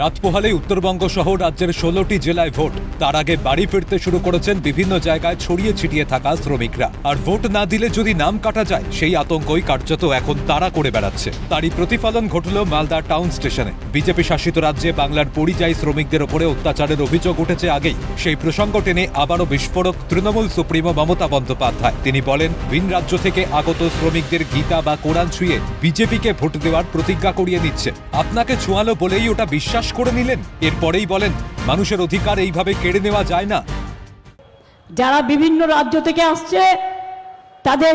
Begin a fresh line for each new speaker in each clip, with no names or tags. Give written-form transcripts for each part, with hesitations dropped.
রাত পোহালেই উত্তরবঙ্গ সহ রাজ্যের 16টি জেলায় ভোট। তার আগে বাড়ি ফিরতে শুরু করেছেন বিভিন্ন জায়গায় ছড়িয়ে ছিটিয়ে থাকা শ্রমিকরা। আর ভোট না দিলে যদি নাম কাটা যায় সেই আতঙ্কই কার্যত এখন তাড়া করে বেড়াচ্ছে। তারই প্রতিফলন ঘটল মালদা টাউন স্টেশনে। বিজেপি শাসিত রাজ্যে বাংলার পরিযায়ী শ্রমিকদের ওপরে অত্যাচারের অভিযোগ উঠেছে আগেই। সেই প্রসঙ্গ টেনে আবারও বিস্ফোরক তৃণমূল সুপ্রিমো মমতা বন্দ্যোপাধ্যায়। তিনি বলেন, ভিন রাজ্য থেকে আগত শ্রমিকদের গীতা বা কোরআন ছুঁয়ে বিজেপিকে ভোট দেওয়ার প্রতিজ্ঞা করিয়ে নিচ্ছে। আপনাকে ছোঁয়ালো বলেই ওটা বিশ্বাস করে নিলেন। এরপরেই বলেন, মানুষের অধিকার এইভাবে কেড়ে নেওয়া যায় না।
যারা বিভিন্ন রাজ্য থেকে আসছে তাদের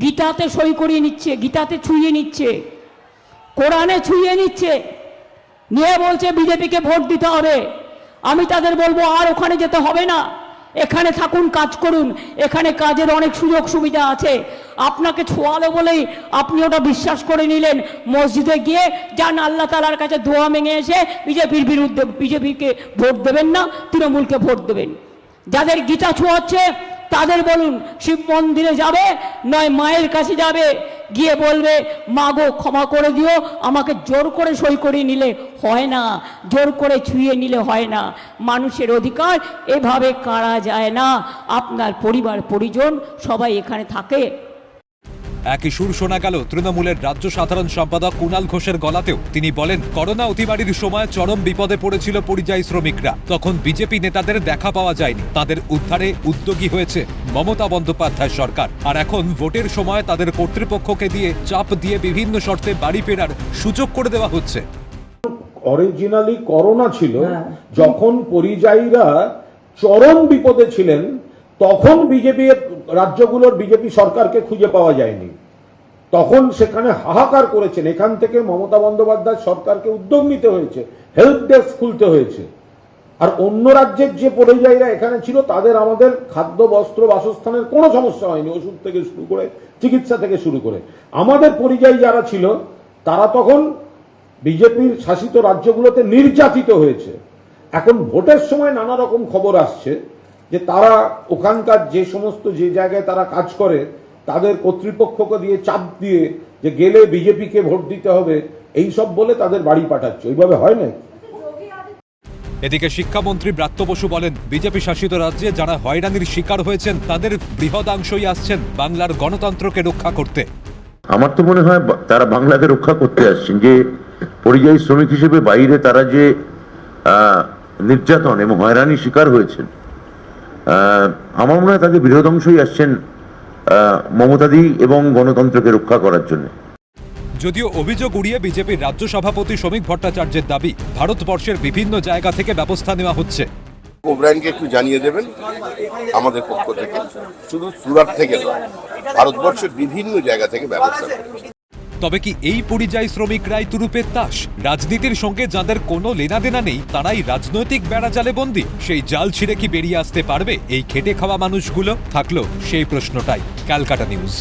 গীতাতে সই করিয়ে নিচ্ছে, গীতাতে ছুঁয়ে নিচ্ছে, কোরআনে ছুঁয়ে নিচ্ছে, নিয়ে বলছে বিজেপিকে ভোট দিতে হবে। আমি তাদের বলবো, আর ওখানে যেতে হবে না, এখানে থাকুন, কাজ করুন, এখানে কাজের অনেক সুযোগ সুবিধা আছে। আপনাকে ছোঁয়ালো বলেই আপনি ওটা বিশ্বাস করে নিলেন। মসজিদে গিয়ে যান, আল্লাহ তাআলার কাছে দোয়া মেঙে এসে বিজেপির বিরুদ্ধে, বিজেপিকে ভোট দেবেন না, তৃণমূলকে ভোট দেবেন। যাদের গীতা ছোঁয়াচ্ছে তাদের বলুন শিব মন্দিরে যাবে, নয় মায়ের কাছে যাবে, গিয়ে বলবে, মা গো ক্ষমা করে দিও, আমাকে জোর করে সই করিয়ে নিলে হয় না, জোর করে ছুঁয়ে নিলে হয় না। মানুষের অধিকার এভাবে কাড়া যায় না। আপনার পরিবার পরিজন সবাই এখানে থাকে।
একই সুর শোনা গেল তৃণমূলের রাজ্য সাধারণ সম্পাদক কুণাল ঘোষের গলাতেও। তিনি বলেন, করোনা অতিমারির সময় চরম বিপদে পড়েছিল পরিযায়ী শ্রমিকরা। তখন বিজেপি নেতাদের দেখা পাওয়া যায়নি। তাদের উদ্ধারে উদ্যোগী হয়েছে মমতা বন্দ্যোপাধ্যায় সরকার। আর এখন ভোটের সময় তাদের কর্তৃপক্ষকে দিয়ে চাপ দিয়ে বিভিন্ন শর্তে বাড়ি ফেরার সুযোগ করে দেওয়া হচ্ছে।
অরিজিনালি করোনা ছিল, যখন পরিযায়ীরা চরম বিপদে ছিলেন, তখন বিজেপি রাজ্যগুলোর বিজেপি সরকারকে খুঁজে পাওয়া যায়নি। তখন সেখানে হাহাকার করেছেন। এখান থেকে মমতা বন্দ্যোপাধ্যায় সরকারকে উদ্যোগ নিতে হয়েছে, হেল্প ডেস্ক খুলতে হয়েছে। আর অন্য রাজ্যের যে পরিযায়ীরা এখানে ছিল তাদের আমাদের খাদ্য, বস্ত্র, বাসস্থানের কোনো সমস্যা হয়নি, ওষুধ থেকে শুরু করে চিকিৎসা থেকে শুরু করে। আমাদের পরিযায়ী যারা ছিল তারা তখন বিজেপির শাসিত রাজ্যগুলোতে নির্যাতিত হয়েছে। এখন ভোটের সময় নানা রকম খবর আসছে যে তারা ওখানকার যে সমস্ত যে জায়গায় তারা কাজ করে তাদের কর্তৃপক্ষকে দিয়ে চাপ দিয়ে যে গেলে বিজেপিকে ভোট দিতে হবে, এই সব বলে তাদের বাড়ি পাঠাচ্ছে। ওইভাবে হয় না।
এদিকে শিক্ষামন্ত্রী ব্রাত্য বসু বলেন, বিজেপি শাসিত রাজ্যে যারা হয়রানির শিকার হয়েছেন তাদের বৃহদাংশই আসছেন বাংলার গণতন্ত্রকে রক্ষা করতে।
আমার তো মনে হয় তারা বাংলাকে রক্ষা করতে আসছেন। যে পরিযায়ী শ্রমিক হিসেবে বাইরে তারা যে নির্যাতন এবং হয়রানির শিকার হয়েছেন, আমার মনে হয় তাদের বৃহদাংশই আসছেন মমতাদি এবং গণতন্ত্রকে রক্ষা করার জন্য।
যদিও অভিযোগ উড়িয়ে বিজেপির রাজ্য সভাপতি শ্রমিক ভট্টাচার্যের দাবি, ভারতবর্ষের বিভিন্ন জায়গা থেকে ব্যবস্থা নেওয়া হচ্ছে।
ওব্রায়েনকে একটু জানিয়ে দেবেন আমাদের পক্ষ থেকে, শুধু সুরাট থেকে নয়, ভারতবর্ষের বিভিন্ন জায়গা থেকে ব্যবস্থা নেবেন।
তবে কি এই পরিযায়ী শ্রমিকরাই তুরুপের তাস? রাজনীতির সঙ্গে যাদের কোনো লেনাদেনা নেই তারাই রাজনৈতিক বেড়াজালে বন্দী। সেই জাল ছিঁড়ে কি বেরিয়ে আসতে পারবে এই খেটে খাওয়া মানুষগুলো? থাকলো সেই প্রশ্নটাই। ক্যালকাটা নিউজ।